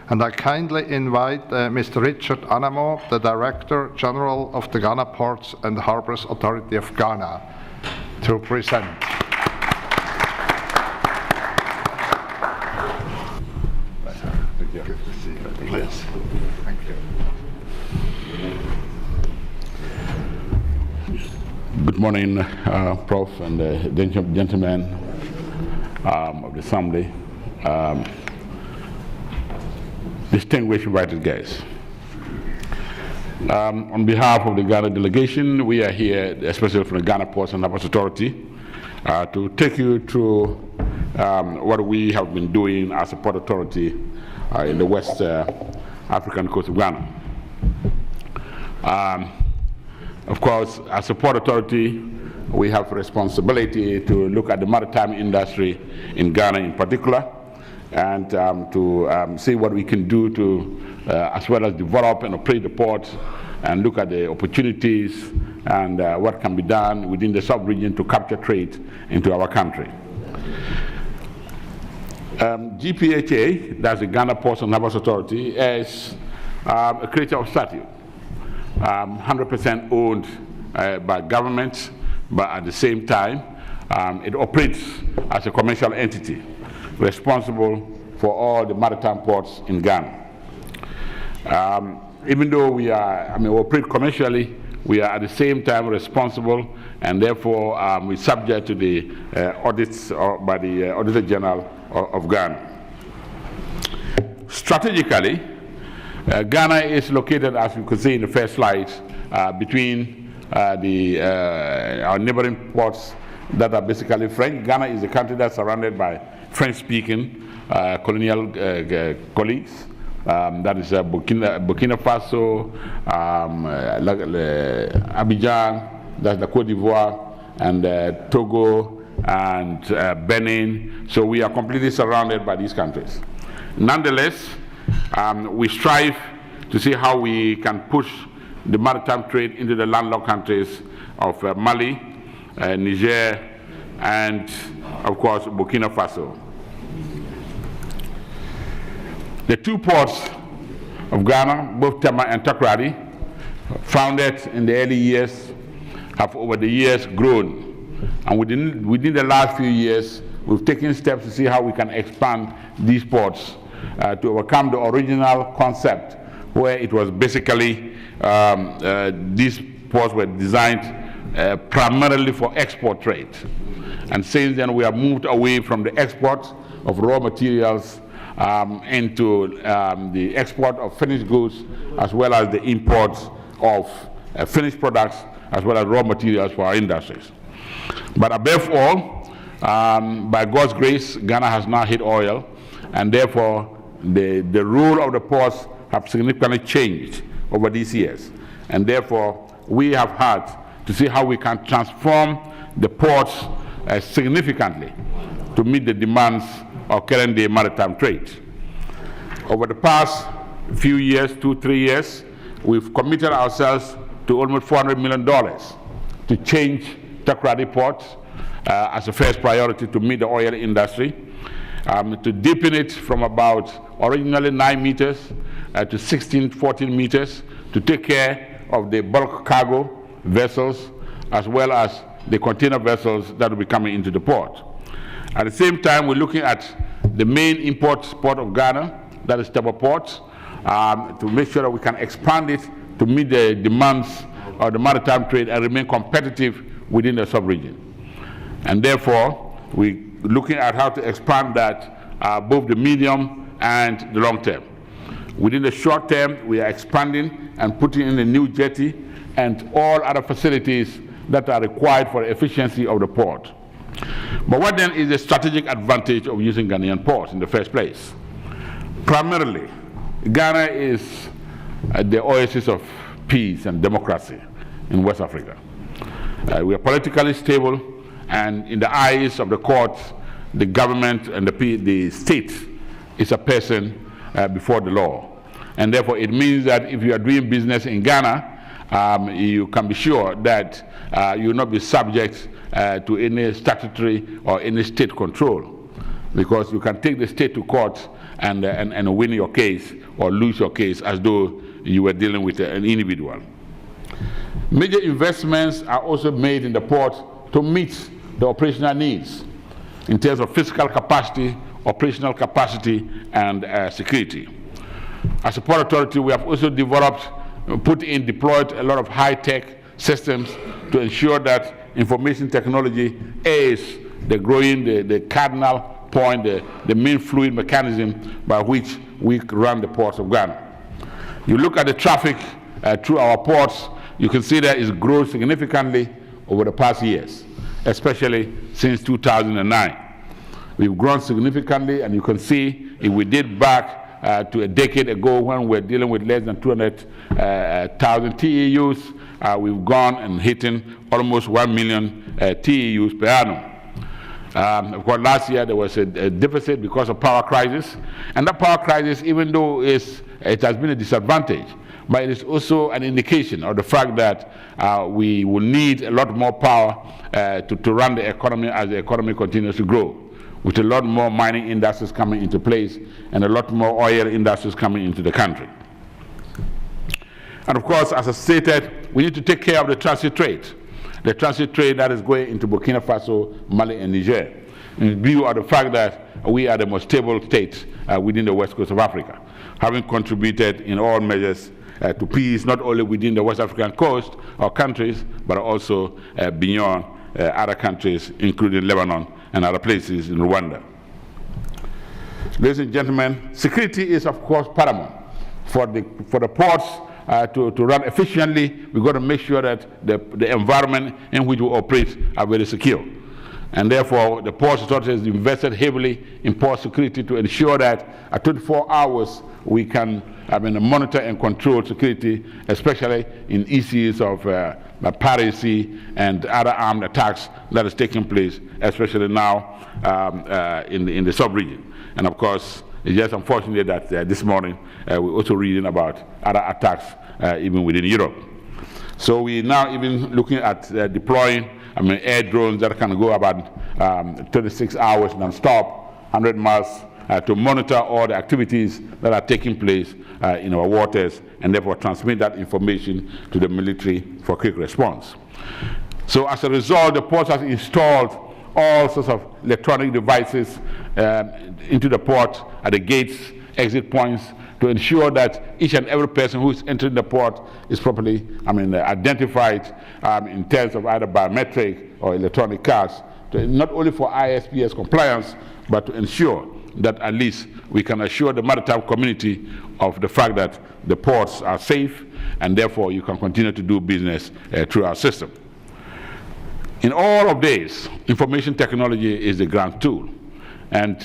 And I kindly invite Mr. Richard Anamoo, the Director General of the Ghana Ports and Harbors Authority of Ghana, to present. Good to see you. Please. Thank you. Good morning, Prof. and gentlemen of the Assembly, distinguished invited guests. On behalf of the Ghana delegation, we are here, especially from the Ghana Ports and Harbors Authority, to take you through what we have been doing as a port authority in the West African coast of Ghana. Of course, as a port authority, we have responsibility to look at the maritime industry in Ghana in particular, and to see what we can do to, as well as develop and operate the port, and look at the opportunities and what can be done within the sub-region to capture trade into our country. GPHA, that's the Ghana Ports and Harbors Authority, is a creature of statute, 100% owned by government, but at the same time, it operates as a commercial entity responsible for all the maritime ports in Ghana. Even though we operate commercially, we are at the same time responsible, and therefore we're subject to the audits by the Auditor General of Ghana. Strategically, Ghana is located, as you could see in the first slide, between our neighboring ports that are basically French. Ghana is a country that's surrounded by French-speaking colonial colleagues. That is Burkina Faso, Abidjan, that's the Côte d'Ivoire, and Togo, and Benin. So we are completely surrounded by these countries. Nonetheless, we strive to see how we can push the maritime trade into the landlocked countries of Mali, Niger, and of course Burkina Faso. The two ports of Ghana, both Tema and Takoradi, founded in the early years, have over the years grown. And within the last few years, we've taken steps to see how we can expand these ports to overcome the original concept, where it was basically these ports were designed primarily for export trade. And since then, we have moved away from the export of raw materials into the export of finished goods, as well as the import of finished products, as well as raw materials for our industries. But above all, by God's grace, Ghana has now hit oil, and therefore the role of the ports have significantly changed over these years. And therefore, we have had to see how we can transform the ports significantly to meet the demands of current day maritime trade. Over the past few years, 2-3 years, we've committed ourselves to almost $400 million to change Takoradi Port as a first priority to meet the oil industry, to deepen it from about originally 9 meters to 16, 14 meters, to take care of the bulk cargo vessels as well as the container vessels that will be coming into the port. At the same time, we're looking at the main import port of Ghana, that is Tema Port, to make sure that we can expand it to meet the demands of the maritime trade and remain competitive within the sub-region. And therefore, we're looking at how to expand that both the medium and the long term. Within the short term, we are expanding and putting in a new jetty and all other facilities that are required for the efficiency of the port. But what then is the strategic advantage of using Ghanaian ports in the first place? Primarily, Ghana is the oasis of peace and democracy in West Africa. We are politically stable, and in the eyes of the courts, the government and the state is a person before the law. And therefore, it means that if you are doing business in Ghana, you can be sure that you will not be subject to any statutory or any state control, because you can take the state to court and win your case or lose your case as though you were dealing with an individual. Major investments are also made in the port to meet the operational needs in terms of physical capacity, operational capacity, and security. As a port authority, we have also developed, deployed a lot of high-tech systems to ensure that information technology is the cardinal point, the main fluid mechanism by which we run the ports of Ghana. You look at the traffic through our ports, you can see that it's grown significantly over the past years, especially since 2009. We've grown significantly, and you can see if we did back to a decade ago when we were dealing with less than 200,000 TEUs, we've gone and hitting almost 1 million TEUs per annum. Of course, last year there was a deficit because of power crisis, and that power crisis, even though it has been a disadvantage, but it is also an indication of the fact that we will need a lot more power to run the economy as the economy continues to grow, with a lot more mining industries coming into place and a lot more oil industries coming into the country. And of course, as I stated, we need to take care of the transit trade that is going into Burkina Faso, Mali, and Niger, in view of the fact that we are the most stable state within the west coast of Africa, having contributed in all measures to peace, not only within the West African coast or countries, but also beyond other countries, including Lebanon and other places in Rwanda. Ladies and gentlemen, security is, of course, paramount. For the ports to run efficiently, we've got to make sure that the environment in which we operate are very secure. And therefore, the Port Authority has invested heavily in port security to ensure that at 24 hours we can monitor and control security, especially in issues of piracy and other armed attacks that is taking place, especially now in the sub-region. And of course, it's just unfortunate that this morning we're also reading about other attacks even within Europe. So we're now even looking at deploying air drones that can go about 36 hours non-stop, 100 miles, to monitor all the activities that are taking place in our waters, and therefore transmit that information to the military for quick response. So as a result, the port has installed all sorts of electronic devices into the port at the gates, exit points, to ensure that each and every person who is entering the port is properly identified in terms of either biometric or electronic cards, not only for ISPS compliance, but to ensure that at least we can assure the maritime community of the fact that the ports are safe, and therefore you can continue to do business through our system. In all of this, information technology is the grand tool. And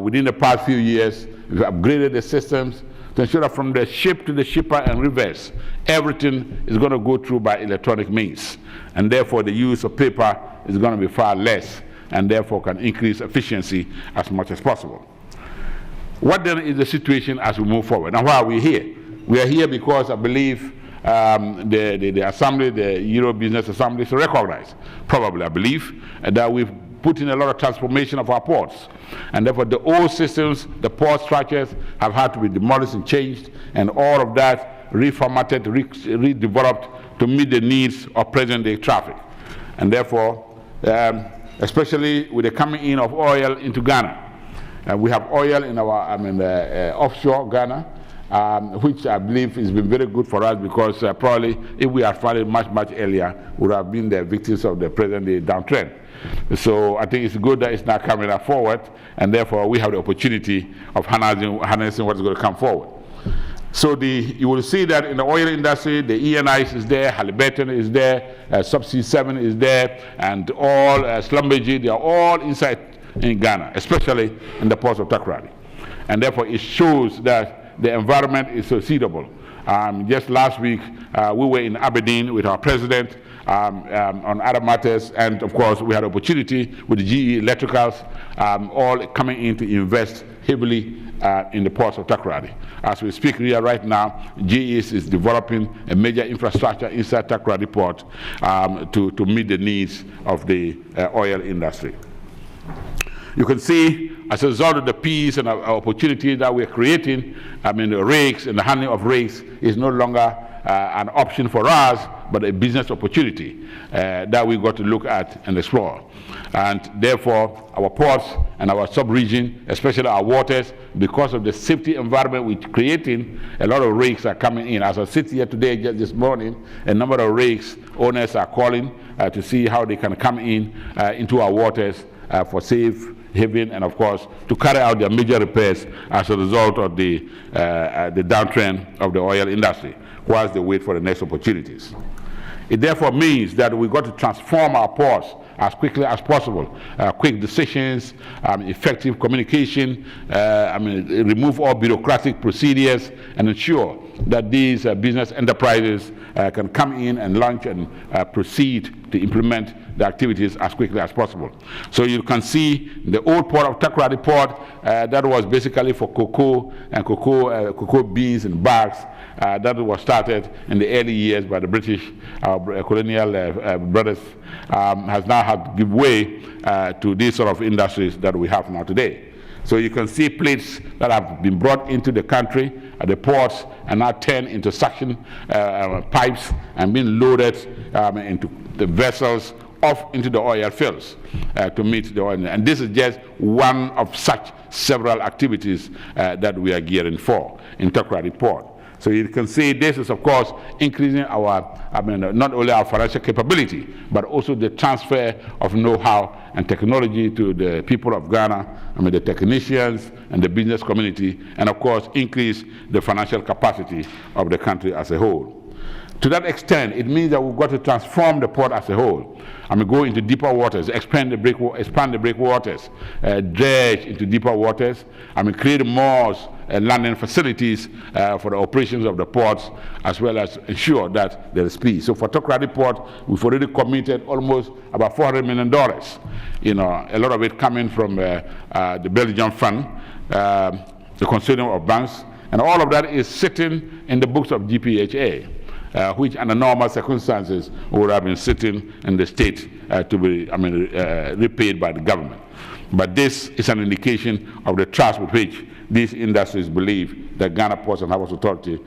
within the past few years, we've upgraded the systems to ensure that from the ship to the shipper and reverse, everything is going to go through by electronic means. And therefore, the use of paper is going to be far less, and therefore can increase efficiency as much as possible. What then is the situation as we move forward? Now, why are we here? We are here because I believe the Assembly, the Euro Business Assembly, is recognized, probably, I believe, that we've put in a lot of transformation of our ports. And therefore, the old systems, the port structures have had to be demolished and changed, and all of that reformatted, redeveloped to meet the needs of present-day traffic. And therefore, especially with the coming in of oil into Ghana, we have oil in our offshore Ghana, which I believe has been very good for us, because probably if we had found it much earlier, we would have been the victims of the present-day downtrend. So I think it's good that it's now coming up forward, and therefore we have the opportunity of harnessing what's going to come forward. So you will see that in the oil industry, the ENIs is there, Halliburton is there, Subsea 7 is there, and all Schlumberger, they are all inside in Ghana, especially in the ports of Takoradi. And therefore it shows that the environment is so suitable. Just last week, we were in Aberdeen with our president on other matters, and of course we had an opportunity with the GE Electricals all coming in to invest heavily in the ports of Takoradi. As we speak here right now, GE is developing a major infrastructure inside Takoradi port to meet the needs of the oil industry. You can see as a result of the peace and opportunity that we're creating, the rigs and the handling of rigs is no longer an option for us, but a business opportunity that we've got to look at and explore. And therefore, our ports and our sub-region, especially our waters, because of the safety environment we're creating, a lot of rigs are coming in. As I sit here today, just this morning, a number of rigs owners are calling to see how they can come in into our waters for safe haven, and of course to carry out their major repairs as a result of the downtrend of the oil industry, whilst they wait for the next opportunities. It therefore means that we've got to transform our ports as quickly as possible. Quick decisions, effective communication, remove all bureaucratic procedures, and ensure that these business enterprises can come in and launch and proceed to implement the activities as quickly as possible. So you can see the old port of Takoradi Port, that was basically for cocoa and cocoa beans and bags. That was started in the early years by the British colonial brothers, has now had to give way to these sort of industries that we have now today. So you can see plates that have been brought into the country at the ports and now turned into suction pipes and being loaded into the vessels off into the oil fields to meet the oil. And this is just one of such several activities that we are gearing for in Takoradi Port. So you can see this is, of course, increasing our, not only our financial capability, but also the transfer of know-how and technology to the people of Ghana, the technicians and the business community, and of course, increase the financial capacity of the country as a whole. To that extent, it means that we've got to transform the port as a whole. Go into deeper waters, expand the breakwaters, dredge into deeper waters, create more landing facilities for the operations of the ports, as well as ensure that there is peace. So for Takoradi Port, we've already committed almost about $400 million. A lot of it coming from the Belgian fund, the consortium of banks, and all of that is sitting in the books of GPHA. Which under normal circumstances would have been sitting in the state to be repaid by the government. But this is an indication of the trust with which these industries believe that Ghana Ports and Harbours Authority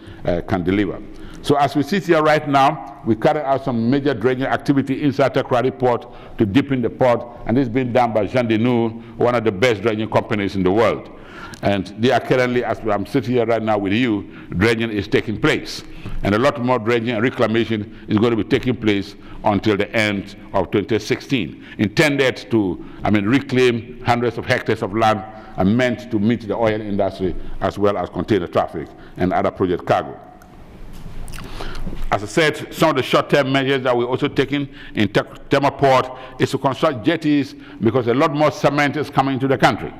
can deliver. So as we sit here right now, we carry out some major dredging activity inside Takoradi Port to deepen the port, and this is being done by Jean Denou, one of the best dredging companies in the world. And they are currently, as I'm sitting here right now with you, dredging is taking place. And a lot more dredging and reclamation is going to be taking place until the end of 2016, intended to reclaim hundreds of hectares of land and meant to meet the oil industry as well as container traffic and other project cargo. As I said, some of the short-term measures that we're also taking in Tema Port is to construct jetties, because a lot more cement is coming into the country.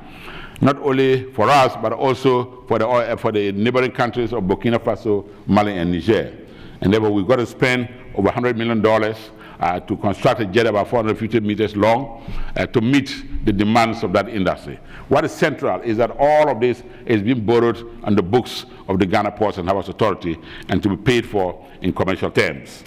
Not only for us, but also for the neighboring countries of Burkina Faso, Mali, and Niger. And therefore, we've got to spend over $100 million to construct a jetty about 450 meters long to meet the demands of that industry. What is central is that all of this is being borrowed on the books of the Ghana Ports and Harbours Authority and to be paid for in commercial terms.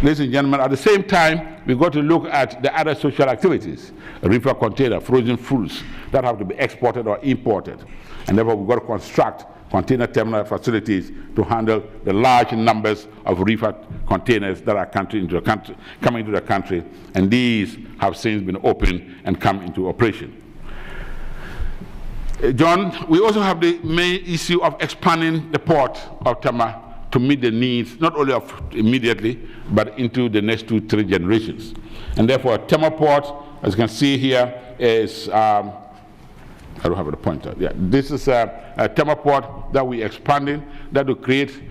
Ladies and gentlemen, at the same time, we've got to look at the other social activities, reefer container, frozen foods that have to be exported or imported. And therefore, we've got to construct container terminal facilities to handle the large numbers of reefer containers that are coming into the country. And these have since been opened and come into operation. John, we also have the main issue of expanding the port of Tema to meet the needs, not only of immediately, but into the next 2-3 generations. And therefore, Tema Port, as you can see here, is, I don't have the pointer. Yeah, this is a Tema Port that we're expanding, that will create,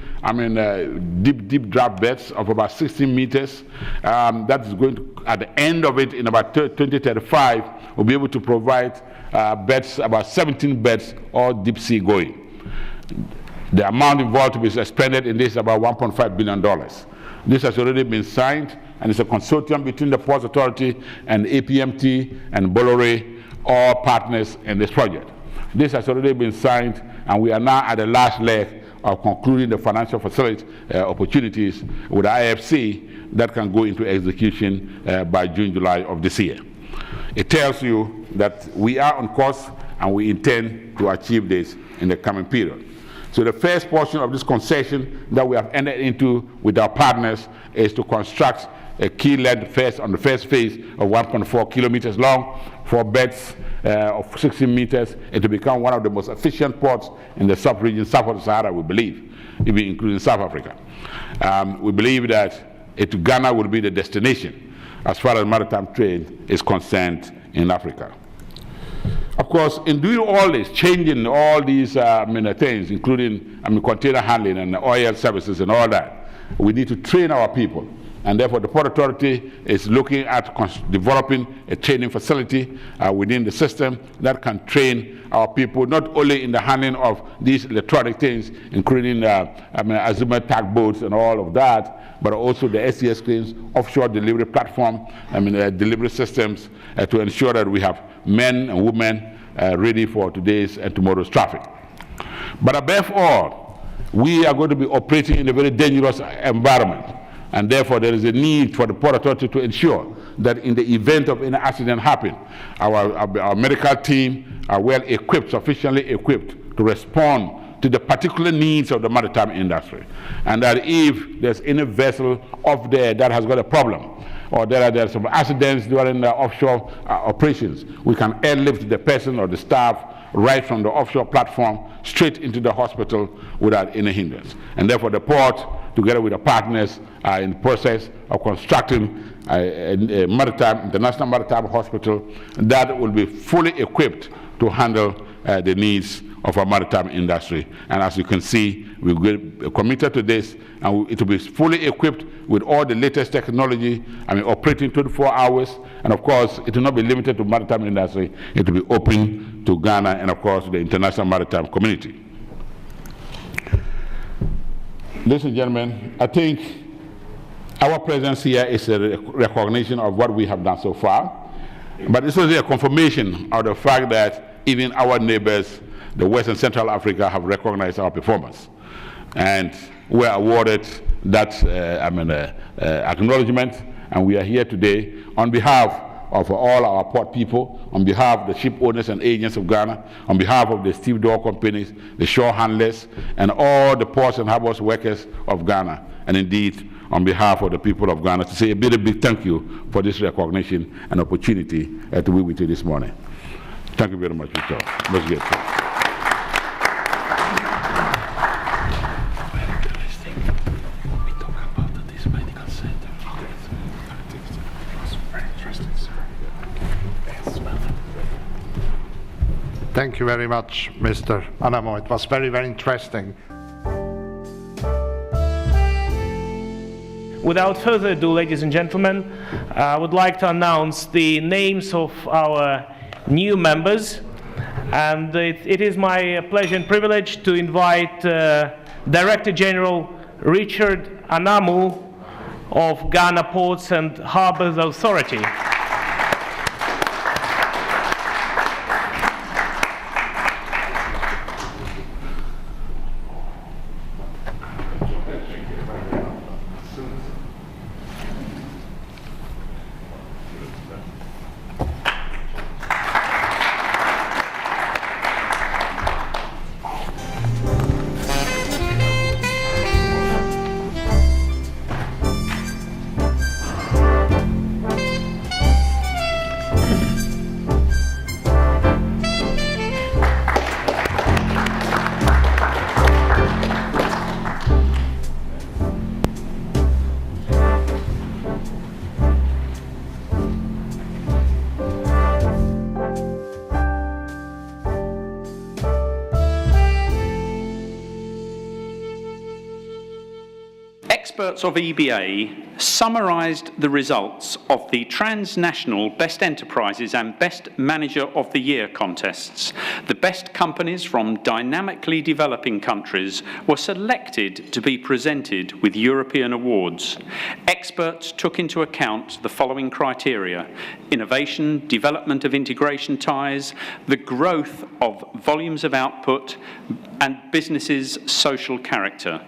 deep draft beds of about 16 meters. That is going to, at the end of it, in about 2035, we'll be able to provide beds, about 17 beds, all deep sea going. The amount involved to be expended in this is about $1.5 billion. This has already been signed, and it's a consortium between the Ports Authority and APMT and Bolloré, all partners in this project. This has already been signed, and we are now at the last leg of concluding the financial facility opportunities with the IFC that can go into execution by June, July of this year. It tells you that we are on course and we intend to achieve this in the coming period. So the first portion of this concession that we have entered into with our partners is to construct a key length on the first phase of 1.4 kilometers long, 4 beds of 16 meters, and to become one of the most efficient ports in the sub-region south of the Sahara, we believe, even including South Africa. We believe that Ghana will be the destination as far as maritime trade is concerned in Africa. Of course, in doing all this, changing all these things, including container handling and oil services and all that, we need to train our people. And therefore, the Port Authority is looking at developing a training facility within the system that can train our people, not only in the handling of these electronic things, including azimuth tag boats and all of that, but also the SCS screens, offshore delivery platform, delivery systems to ensure that we have men and women ready for today's and tomorrow's traffic. But above all, we are going to be operating in a very dangerous environment. And therefore, there is a need for the Port Authority to ensure that in the event of any accident happen, our medical team are well equipped, sufficiently equipped to respond to the particular needs of the maritime industry. And that if there's any vessel off there that has got a problem, or there are some accidents during the offshore operations, we can airlift the person or the staff right from the offshore platform straight into the hospital without any hindrance. And therefore, the port, together with the partners, are in the process of constructing a international maritime hospital that will be fully equipped to handle the needs of our maritime industry. And as you can see, we're committed to this, and it will be fully equipped with all the latest technology, operating 24 hours. And of course, it will not be limited to maritime industry. It will be open to Ghana and of course the international maritime community. Ladies and gentlemen, I think our presence here is a recognition of what we have done so far, but it's also a confirmation of the fact that even our neighbors, the West and Central Africa, have recognized our performance. And we're awarded that acknowledgement, and we are here today on behalf of all our port people, on behalf of the ship owners and agents of Ghana, on behalf of the stevedore companies, the shore handlers, and all the ports and harbors workers of Ghana, and indeed on behalf of the people of Ghana, to say a big thank you for this recognition and opportunity to be with you this morning. Thank you very much, Victor. Let's get started. Thank you very much, Mr. Anamoo. It was very, very interesting. Without further ado, ladies and gentlemen, I would like to announce the names of our new members. And it is my pleasure and privilege to invite Director General Richard Anamoo of Ghana Ports and Harbors Authority. Experts of EBA summarised the results of the Transnational Best Enterprises and Best Manager of the Year contests. The best companies from dynamically developing countries were selected to be presented with European awards. Experts took into account the following criteria: innovation, development of integration ties, the growth of volumes of output, and businesses' social character.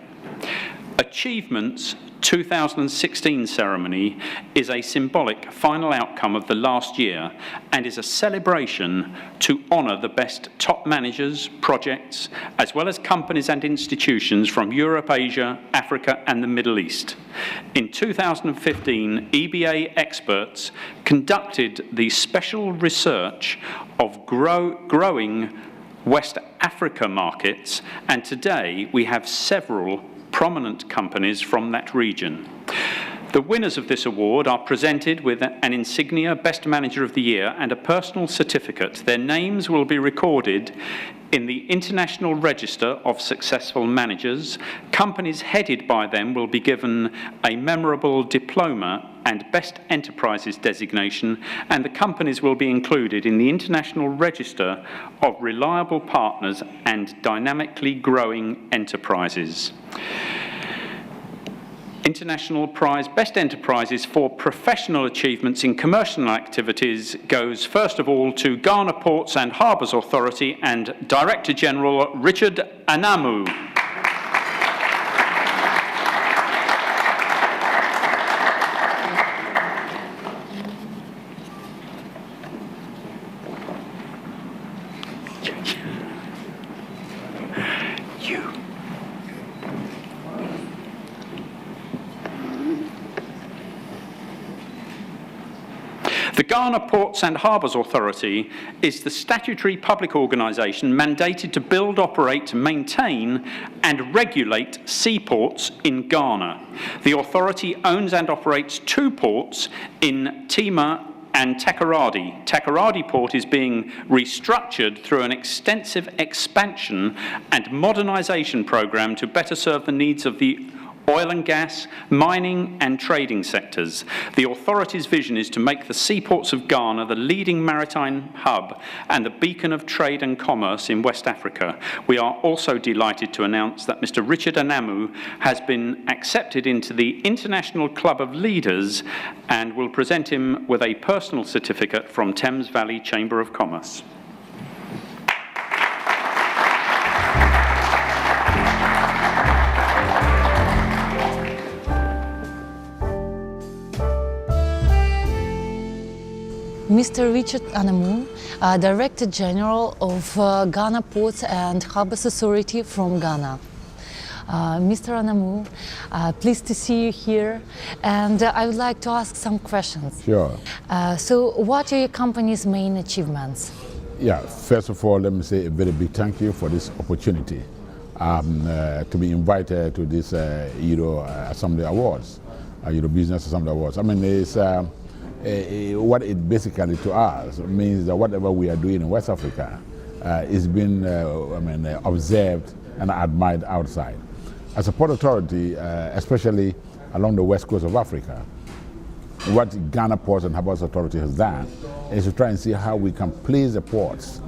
Achievements 2016 ceremony is a symbolic final outcome of the last year and is a celebration to honour the best top managers, projects, as well as companies and institutions from Europe, Asia, Africa and the Middle East. In 2015, EBA experts conducted the special research of growing West Africa markets, and today we have several prominent companies from that region. The winners of this award are presented with an insignia Best Manager of the Year and a personal certificate. Their names will be recorded in the International Register of Successful Managers. Companies headed by them will be given a memorable diploma and Best Enterprises designation, and the companies will be included in the International Register of Reliable Partners and Dynamically Growing Enterprises. International Prize Best Enterprises for professional achievements in commercial activities goes first of all to Ghana Ports and Harbours Authority and Director General Richard Anamoo. The Ghana Ports and Harbours Authority is the statutory public organisation mandated to build, operate, maintain and regulate seaports in Ghana. The authority owns and operates 2 ports in Tema and Takoradi. Takoradi Port is being restructured through an extensive expansion and modernisation programme to better serve the needs of the oil and gas, mining and trading sectors. The authority's vision is to make the seaports of Ghana the leading maritime hub and the beacon of trade and commerce in West Africa. We are also delighted to announce that Mr. Richard Anamoo has been accepted into the International Club of Leaders and will present him with a personal certificate from Thames Valley Chamber of Commerce. Mr. Richard Anamoo, Director General of Ghana Ports and Harbours Authority from Ghana. Mr. Anamoo, pleased to see you here, and I would like to ask some questions. Sure. So what are your company's main achievements? Yeah, first of all, let me say a very big thank you for this opportunity to be invited to this Assembly Awards, Business Assembly Awards. I mean, it's what it basically to us means that whatever we are doing in West Africa is being observed and admired outside. As a port authority, especially along the west coast of Africa, what Ghana Ports and Harbours Authority has done is to try and see how we can place the ports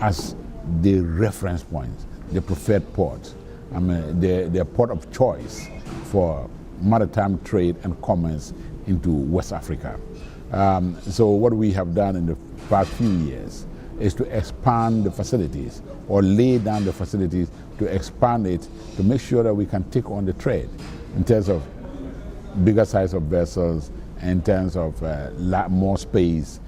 as the reference point, the preferred port, the port of choice for maritime trade and commerce into West Africa. So what we have done in the past few years is to expand the facilities or lay down the facilities to expand it to make sure that we can take on the trade in terms of bigger size of vessels, in terms of more space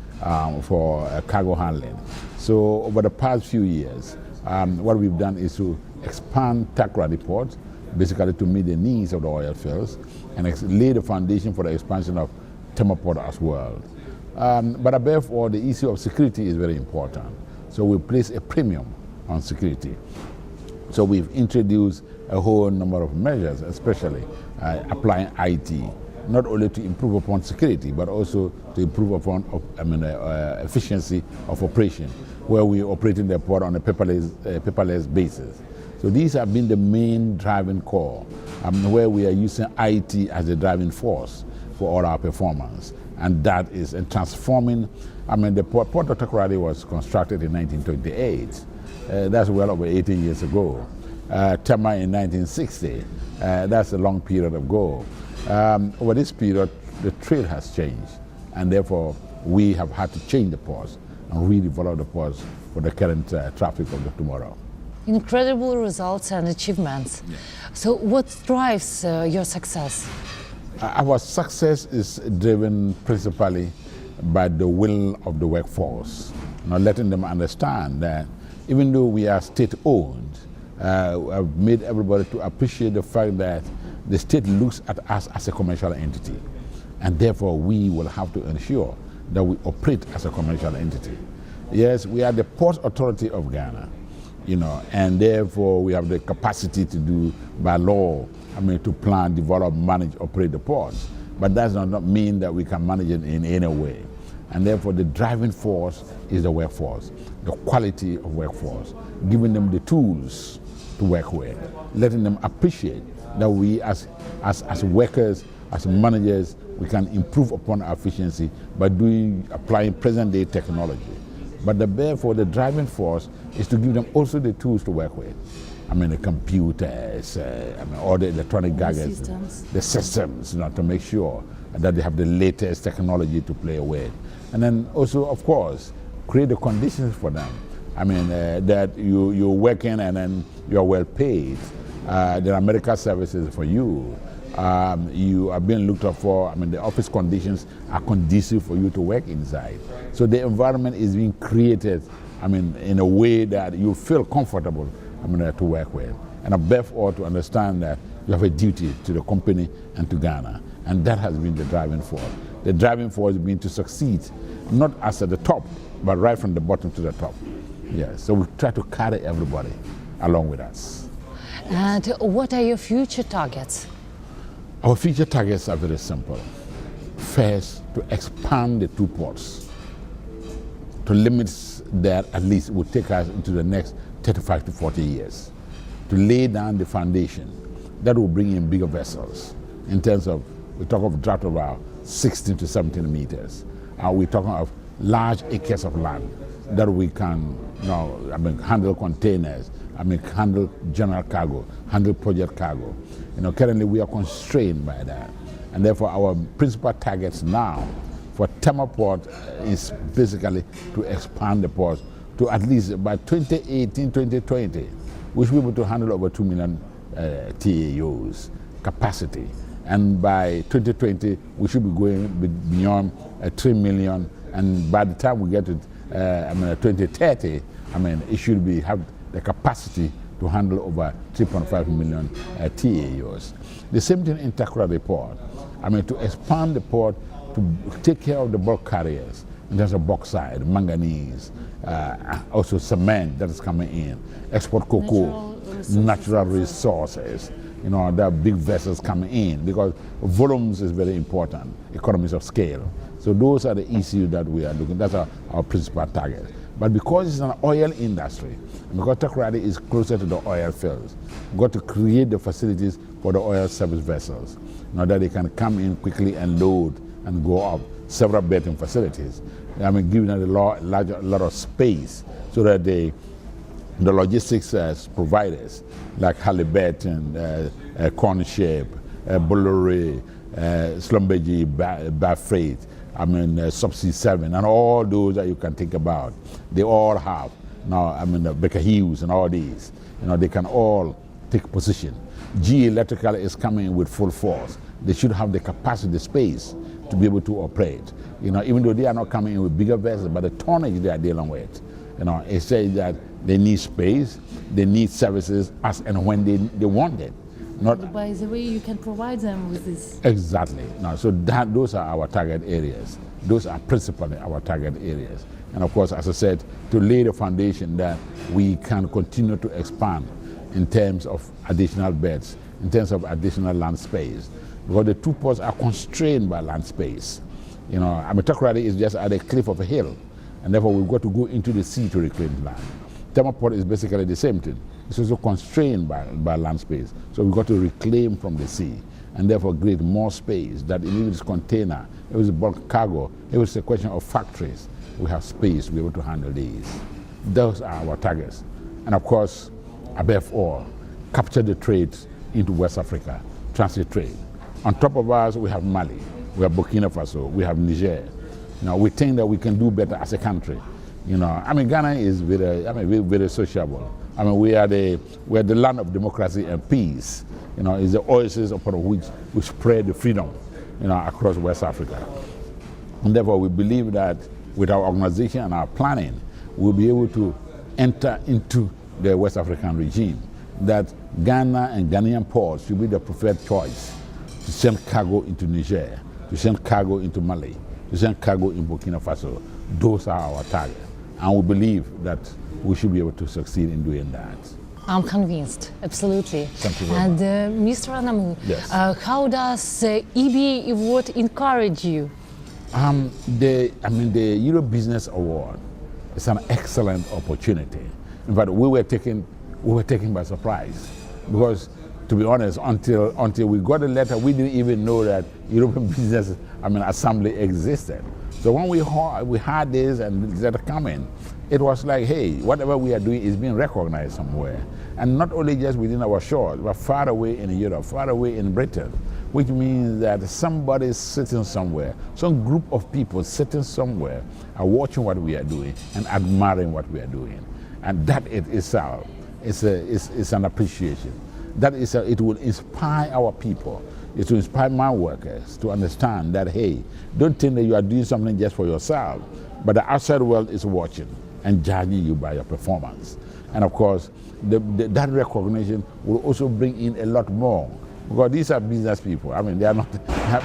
for cargo handling. So over the past few years, what we've done is to expand Takoradi Port, basically to meet the needs of the oil fields, and lay the foundation for the expansion of Tema Port as well. But above all, the issue of security is very important. So we place a premium on security. So we've introduced a whole number of measures, especially applying IT, not only to improve upon security, but also to improve upon efficiency of operation, where we operate in the port on a paperless basis. So these have been the main driving core, where we are using IT as the driving force for all our performance. And that is transforming. The port of Takoradi was constructed in 1928. That's well over 80 years ago. Tema in 1960. That's a long period ago. Over this period, the trade has changed, and therefore we have had to change the ports and redevelop the ports for the current traffic of the tomorrow. incredible results and achievements. Yeah. So what drives your success? Our success is driven principally by the will of the workforce. Letting them understand that even though we are state-owned, I've made everybody to appreciate the fact that the state looks at us as a commercial entity, and therefore we will have to ensure that we operate as a commercial entity. Yes, we are the Port Authority of Ghana, and therefore we have the capacity to do by law, to plan, develop, manage, operate the ports. But that does not mean that we can manage it in any way. And therefore the driving force is the workforce, the quality of workforce, giving them the tools to work with, letting them appreciate that we as workers, as managers, we can improve upon our efficiency by applying present-day technology. But therefore the driving force is to give them also the tools to work with. The computers, all the electronic gadgets, the systems, to make sure that they have the latest technology to play with. And then also, of course, create the conditions for them. That you're working and then you're well paid. There are medical services for you. You are being looked up for. The office conditions are conducive for you to work inside. So the environment is being created, in a way that you feel comfortable, to work with. And above all, to understand that you have a duty to the company and to Ghana. And that has been the driving force. The driving force has been to succeed, not as at the top, but right from the bottom to the top. Yes, so we try to carry everybody along with us. And what are your future targets? Our future targets are very simple. First, to expand the two ports to limits that at least will take us into the next 35 to 40 years, to lay down the foundation that will bring in bigger vessels in terms of, we talk of draft of about 16 to 17 meters. We're talking of large acres of land that we can handle containers, handle general cargo, handle project cargo. Currently we are constrained by that. And therefore our principal targets now for Tema Port is basically to expand the port to at least by 2018, 2020, we should be able to handle over 2 million TAUs capacity. And by 2020, we should be going beyond 3 million. And by the time we get to 2030, it should have the capacity to handle over 3.5 million TAUs. The same thing in Takoradi Port. To expand the port to take care of the bulk carriers in terms of bauxite, manganese, also cement that is coming in, export cocoa, natural resources. There are big vessels coming in because volumes is very important, economies of scale. So those are the issues that we are looking. That's our principal target. But because it's an oil industry, and because Takoradi is closer to the oil fields, we've got to create the facilities for the oil service vessels, that they can come in quickly and load and go up. Several berthing facilities. Giving them a lot of space so that the logistics providers like Halliburton, Cornshape, Bolloré, Schlumberger, Bafreight, Subsea 7, and all those that you can think about, they all have now. The Baker Hughes and all these, they can all take position. GE Electrical is coming with full force. They should have the capacity, the space to be able to operate. Even though they are not coming in with bigger vessels, but the tonnage they are dealing with, it says that they need space, they need services as and when they want it. Not by the way, you can provide them with this. Exactly. So those are our target areas. Those are principally our target areas. And of course, as I said, to lay the foundation that we can continue to expand in terms of additional beds, in terms of additional land space, because the two ports are constrained by land space. Takoradi is just at a cliff of a hill, and therefore we've got to go into the sea to reclaim land. Tema Port is basically the same thing. It's also constrained by land space, so we've got to reclaim from the sea, and therefore create more space that if it's container, if it's bulk cargo, if it's a question of factories, we have space to be able to handle these. Those are our targets. And of course, above all, capture the trade into West Africa, transit trade. On top of us, we have Mali, we have Burkina Faso, we have Niger. We think that we can do better as a country. Ghana is very sociable. I mean, we are the land of democracy and peace. You know, it's the oasis upon which we spread the freedom, you know, across West Africa. And therefore, we believe that with our organization and our planning, we'll be able to enter into the West African regime, that Ghana and Ghanaian ports should be the preferred choice to send cargo into Niger, to send cargo into Mali, to send cargo in Burkina Faso. Those are our targets. And we believe that we should be able to succeed in doing that. I'm convinced, absolutely. Thank you very And much. Mr. Anamoo, Yes. how does EBA award encourage you? The Euro Business Award is an excellent opportunity. In fact, we were taken by surprise, because, to be honest, until we got a letter, we didn't even know that European Business Assembly existed. So when we heard this and it started coming, it was like, hey, whatever we are doing is being recognized somewhere. And not only just within our shores, but far away in Europe, far away in Britain, which means that somebody is sitting somewhere, some group of people sitting somewhere are watching what we are doing and admiring what we are doing. And that it itself is an appreciation. It will inspire our people. It will inspire my workers to understand that, hey, don't think that you are doing something just for yourself, but the outside world is watching and judging you by your performance. And of course, that recognition will also bring in a lot more, because these are business people. I mean, they are not.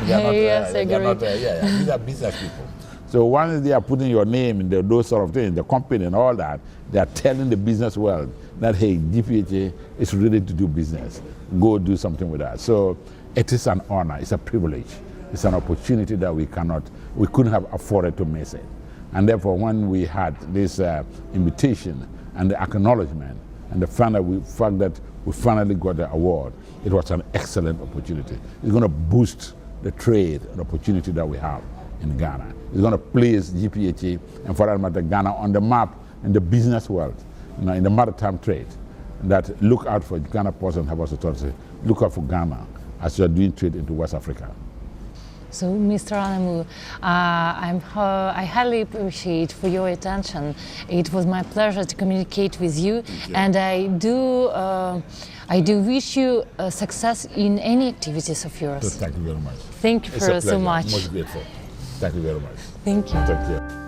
Yes, I agree. These are business people. So once they are putting your name in those sort of things, the company and all that, they are telling the business world that, hey, GPHA is ready to do business. Go do something with that. So it is an honor. It's a privilege. It's an opportunity that we couldn't have afforded to miss it. And therefore, when we had this invitation and the acknowledgement and the fact that we finally got the award, it was an excellent opportunity. It's going to boost the trade and opportunity that we have in Ghana. It's going to place GPHA and, for that matter, Ghana on the map in the business world, you know, in the maritime trade. That look out for Ghana Ports and Harbours Authority. Look out for Ghana as you are doing trade into West Africa. So, Mr. Anamoo, I highly appreciate for your attention. It was my pleasure to communicate with you, and I do wish you success in any activities of yours. So thank you very much. Thank you so much. Most grateful. Thank you very much. Thank you. Thank you.